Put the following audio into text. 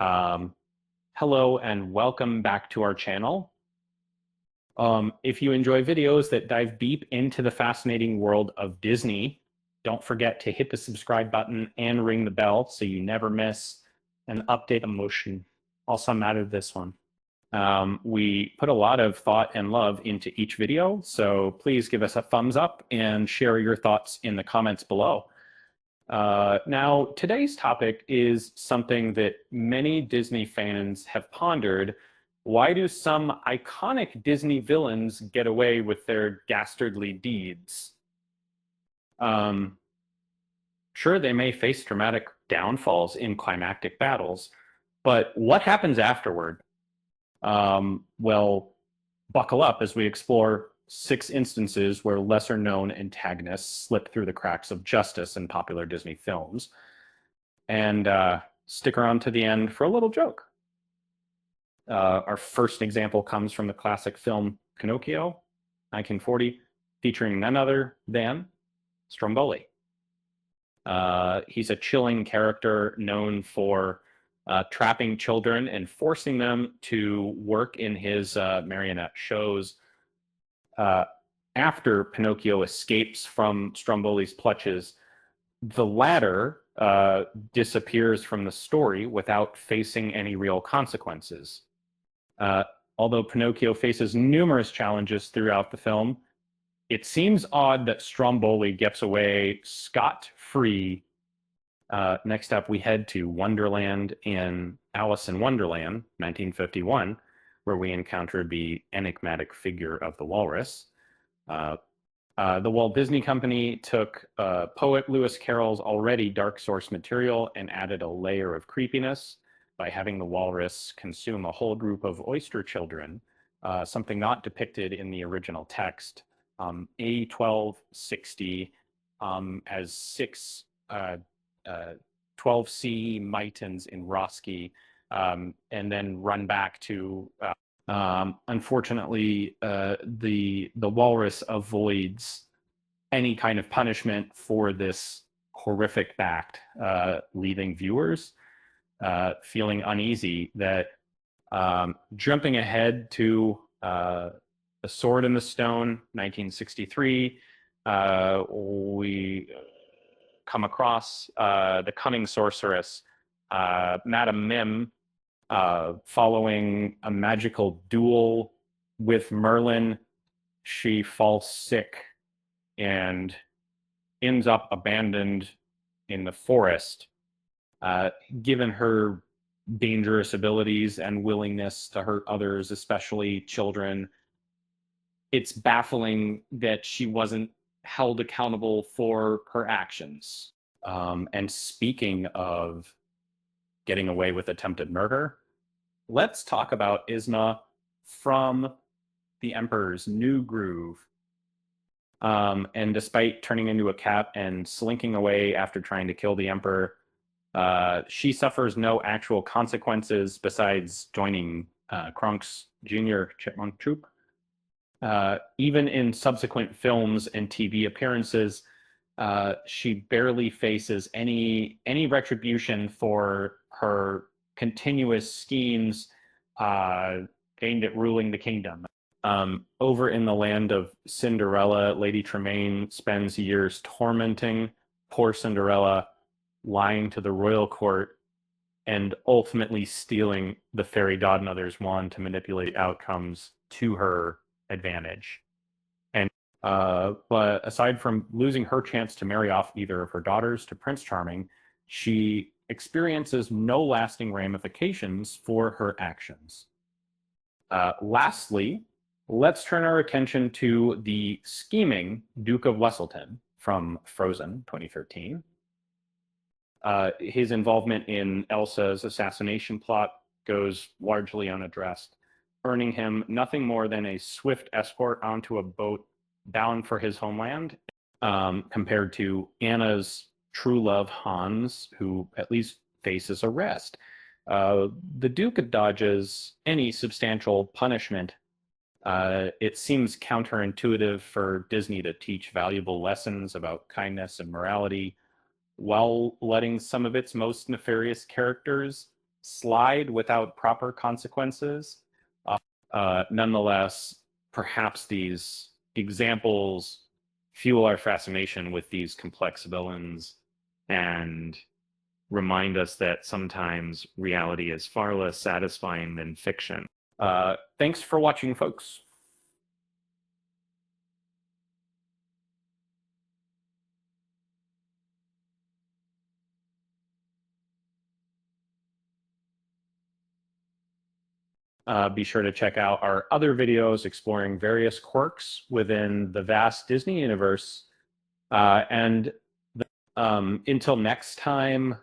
Um, Hello and welcome back to our channel. If you enjoy videos that dive deep into the fascinating world of Disney, don't forget to hit the subscribe button and ring the bell so you never miss an update on motion. Also, I'm out of this one. We put a lot of thought and love into each video, so please give us a thumbs up and share your thoughts in the comments below. Now, today's topic is something that many Disney fans have pondered. Why do some iconic Disney villains get away with their dastardly deeds? Um, sure, they may face dramatic downfalls in climactic battles, but what happens afterward? Well, buckle up as we explore 6 instances where lesser known antagonists slip through the cracks of justice in popular Disney films. And stick around to the end for a little joke. Our first example comes from the classic film Pinocchio, 1940, featuring none other than Stromboli. He's a chilling character known for trapping children and forcing them to work in his marionette shows. After Pinocchio escapes from Stromboli's clutches, the latter disappears from the story without facing any real consequences. Uh, Although Pinocchio faces numerous challenges throughout the film, it seems odd that Stromboli gets away scot-free. Next up, we head to Wonderland in Alice in Wonderland, 1951, where we encountered the enigmatic figure of the walrus. The Walt Disney Company took poet Lewis Carroll's already dark source material and added a layer of creepiness by having the walrus consume a whole group of oyster children, something not depicted in the original text. A1260 as 12C mitons in Roski, and then run back to unfortunately, the walrus avoids any kind of punishment for this horrific act, leaving viewers feeling uneasy that jumping ahead to The Sword in the Stone, 1963, we come across the cunning sorceress, Madame Mim, following a magical duel with Merlin. She falls sick and ends up abandoned in the forest. Given her dangerous abilities and willingness to hurt others, especially children, it's baffling that she wasn't held accountable for her actions. And speaking of getting away with attempted murder, let's talk about Yzma from The Emperor's New Groove. And despite turning into a cat and slinking away after trying to kill the Emperor, she suffers no actual consequences besides joining Kronk's Junior Chipmunk Troop. Even in subsequent films and TV appearances, she barely faces any retribution for her continuous schemes aimed at ruling the kingdom. Over in the land of Cinderella, Lady Tremaine spends years tormenting poor Cinderella, lying to the royal court, and ultimately stealing the fairy godmother's wand to manipulate outcomes to her advantage. But aside from losing her chance to marry off either of her daughters to Prince Charming, she experiences no lasting ramifications for her actions. Lastly, let's turn our attention to the scheming Duke of Weselton from Frozen 2013. His involvement in Elsa's assassination plot goes largely unaddressed, earning him nothing more than a swift escort onto a boat bound for his homeland, compared to Anna's true love, Hans, who at least faces arrest. The Duke dodges any substantial punishment. It seems counterintuitive for Disney to teach valuable lessons about kindness and morality while letting some of its most nefarious characters slide without proper consequences. Nonetheless, perhaps these examples fuel our fascination with these complex villains and remind us that sometimes reality is far less satisfying than fiction. Thanks for watching, folks. Be sure to check out our other videos exploring various quirks within the vast Disney universe. Until next time,